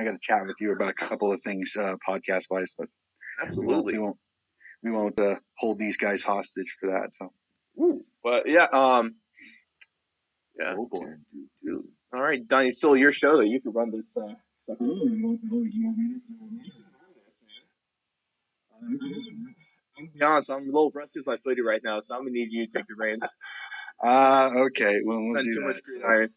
I got to chat with you about a couple of things podcast wise, but Absolutely. we won't hold these guys hostage for that. So, Woo. But yeah, yeah. oh boy. All right, Donnie, it's still your show that you can run this sucker. I'm gonna be honest, I'm a little rusty with my footy right now, so I'm gonna need you to take the reins. Okay. Well, we'll Spend do too much that. gridiron.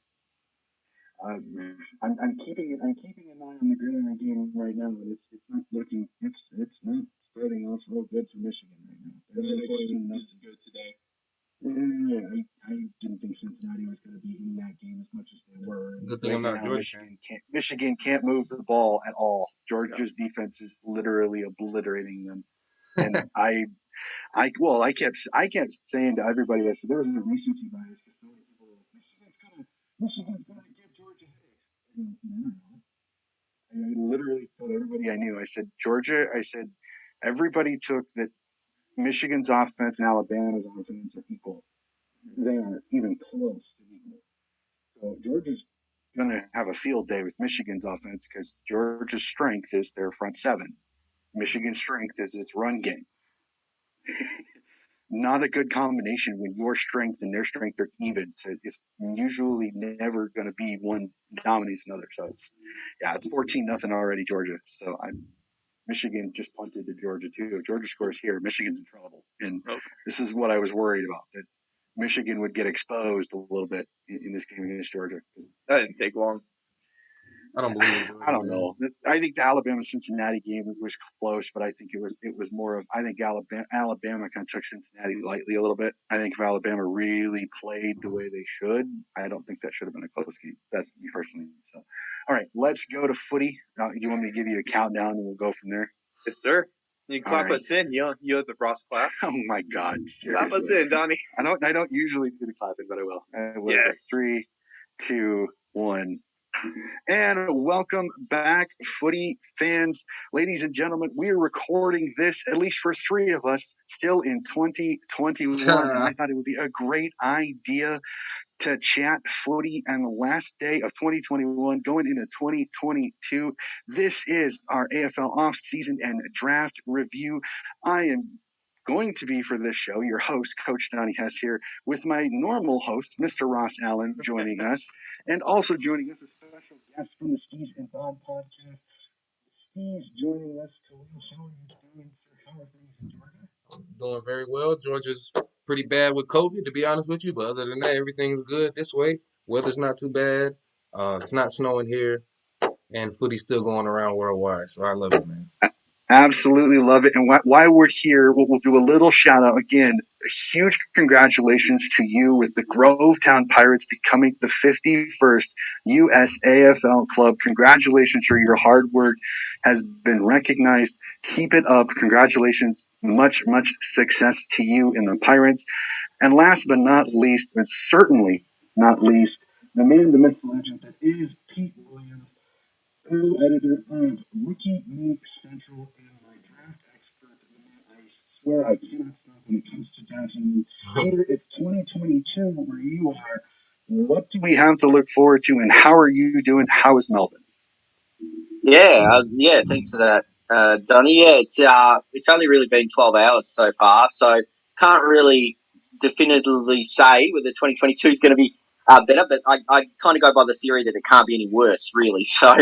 I'm keeping an eye on the gridiron game right now, and it's not looking it's not starting off real good for Michigan right now. They're Really 14 is nothing. good today. Yeah, I didn't think Cincinnati was going to be in that game as much as they were. Good thing Right I'm not now, Georgia fan. Michigan can't move the ball at all. Georgia's defense is literally obliterating them, and I kept saying to everybody, I said there was a recency bias because so many people were like Michigan's gonna give Georgia headaches. I literally told everybody I knew. I said Georgia. I said everybody took that Michigan's offense and Alabama's offense are equal. They are even close to equal. So Georgia's going to have a field day with Michigan's offense because Georgia's strength is their front seven. Michigan's strength is its run game. Not a good combination when your strength and their strength are even. So it's usually never going to be one dominates another. So it's 14-0 already, Georgia. So Michigan just punted to Georgia too. If Georgia scores here, Michigan's in trouble. And this is what I was worried about, that Michigan would get exposed a little bit in this game against Georgia. That didn't take long. I don't believe in Georgia. I don't know. I think the Alabama Cincinnati game was close, but I think it was more of, I think Alabama kind of took Cincinnati lightly a little bit. I think if Alabama really played the way they should, I don't think that should have been a close game. That's me personally. So, all right, let's go to footy. You want me to give you a countdown and we'll go from there? Yes, sir. You clap us in. You have the Ross clap. Oh my God! Seriously. Clap us in, Donnie. I don't usually do the clapping, but I will. Yes. 3, 2, 1. And welcome back, footy fans. Ladies and gentlemen, we are recording this, at least for 3 of us, still in 2021. And I thought it would be a great idea to chat footy on the last day of 2021, going into 2022. This is our AFL off-season and draft review. I am going to be, for this show, your host, Coach Donnie Hess, here with my normal host, Mr. Ross Allen, joining us, and also joining us, a special guest from the STEEZ and TheDon podcast. STEEZ joining us. Khalil, how are you doing, sir? How are things in Georgia? I'm doing very well. Georgia's pretty bad with COVID, to be honest with you, but other than that, everything's good this way. Weather's not too bad. It's not snowing here, and footy's still going around worldwide, so I love it, man. Absolutely love it. And while we're here, we'll do a little shout out again. A huge congratulations to you with the Grovetown Pirates becoming the 51st USAFL club. Congratulations for your hard work has been recognized. Keep it up. Congratulations. Much success to you and the Pirates. And last but not least, but certainly not least, the man, the myth, the legend that is Pete Williams, co-editor of Rookie League Central and my draft expert. I swear I cannot stop when it comes to drafting. Peter, it's 2022 where you are. What do we have to look forward to, and how are you doing? How is Melbourne? Yeah, thanks for that, Donnie. Yeah, it's only really been 12 hours so far, so can't really definitively say whether 2022 is going to be better, but I kind of go by the theory that it can't be any worse, really. So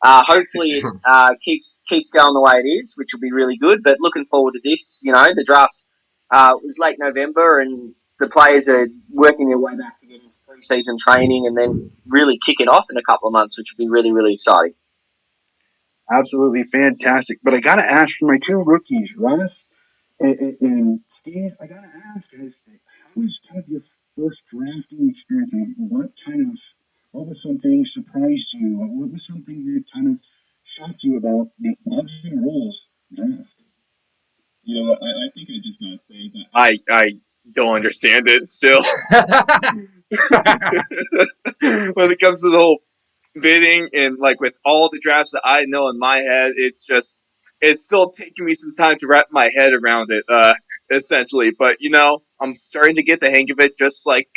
hopefully it keeps going the way it is, which will be really good. But looking forward to this. You know, the draft was late November, and the players are working their way back to get into pre-season training, and then really kick it off in a couple of months, which will be really, really exciting. Absolutely fantastic. But I got to ask for my 2 rookies, Ross and Steve. I got to ask, guys, how was kind of your first drafting experience? And what was something surprised you? What was something that kind of shocked you about the Aussie rules draft? You know, I think I just gotta say that I don't understand it still. When it comes to the whole bidding and like with all the drafts that I know in my head, it's still taking me some time to wrap my head around it, essentially. But I'm starting to get the hang of it, just like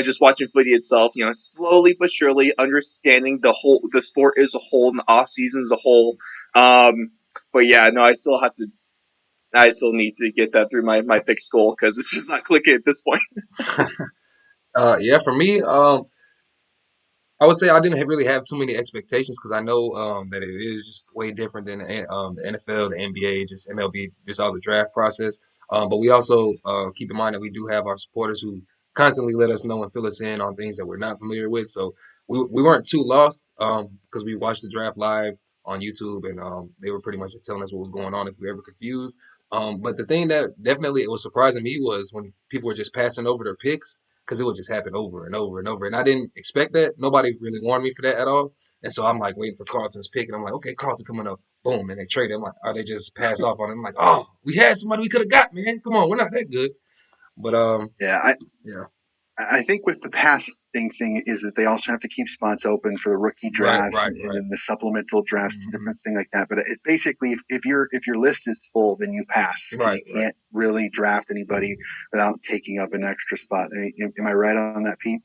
just watching footy itself, slowly but surely understanding the sport as a whole and the off season as a whole. But yeah, no, I still need to get that through my thick skull because it's just not clicking at this point. Yeah, for me, I would say I didn't really have too many expectations because I know that it is just way different than the NFL, the NBA, just MLB, just all the draft process. But we also keep in mind that we do have our supporters who constantly let us know and fill us in on things that we're not familiar with. So we weren't too lost because we watched the draft live on YouTube and they were pretty much just telling us what was going on if we were ever confused. But the thing that definitely it was surprising me was when people were just passing over their picks because it would just happen over and over and over. And I didn't expect that. Nobody really warned me for that at all. And so I'm like waiting for Carlton's pick, and I'm like, okay, Carlton coming up, boom, and they trade him. Like, are they just pass off on him? I'm like, oh, we had somebody we could have got, man. Come on, we're not that good. But Yeah, yeah, I think with the passing thing is that they also have to keep spots open for the rookie right, drafts right, and right. then the supplemental drafts, Mm-hmm. different thing like that. But it's basically if your list is full, then you pass because Right, you right. can't really draft anybody without taking up an extra spot. Am I right on that, Pete?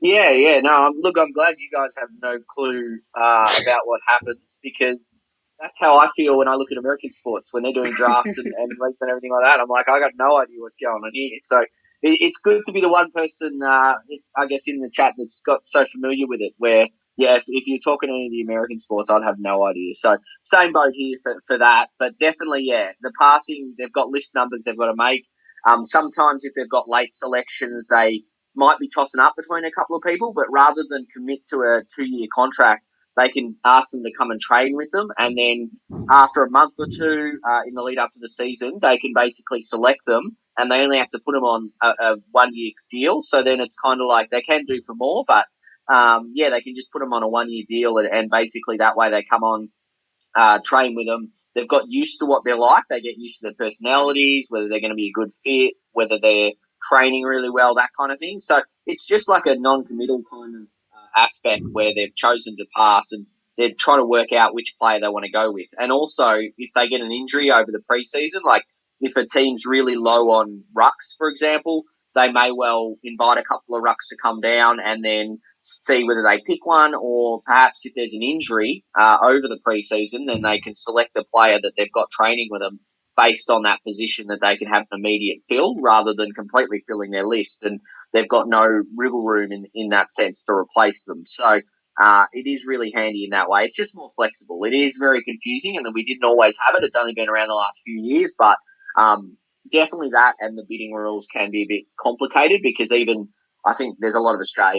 Yeah, yeah. No, look, I'm glad you guys have no clue about what happens because that's how I feel when I look at American sports when they're doing drafts and leagues and everything like that. I'm like, I got no idea what's going on here. So it's good to be the one person, I guess, in the chat that's got so familiar with it. Where, yeah, if you're talking any of the American sports, I'd have no idea. So same boat here for that. But definitely, yeah, the passing, they've got list numbers they've got to make. Sometimes if they've got late selections, they might be tossing up between a couple of people, but rather than commit to a 2-year contract, they can ask them to come and train with them, and then after a month or two in the lead up to the season, they can basically select them, and they only have to put them on a 1-year deal. So then it's kind of like they can do for more, but yeah, they can just put them on a 1-year deal, and basically that way they come on, train with them. They've got used to what they're like. They get used to their personalities, whether they're going to be a good fit, whether they're training really well, that kind of thing. So it's just like a non-committal kind of aspect where they've chosen to pass and they're trying to work out which player they want to go with. And also, if they get an injury over the preseason, like if a team's really low on rucks, for example, they may well invite a couple of rucks to come down and then see whether they pick one, or perhaps if there's an injury over the preseason, then they can select the player that they've got training with them based on that position that they can have an immediate fill rather than completely filling their list. And they've got no wriggle room in that sense to replace them. So it is really handy in that way. It's just more flexible. It is very confusing, and we didn't always have it. It's only been around the last few years, but definitely that and the bidding rules can be a bit complicated because even I think there's a lot of Australians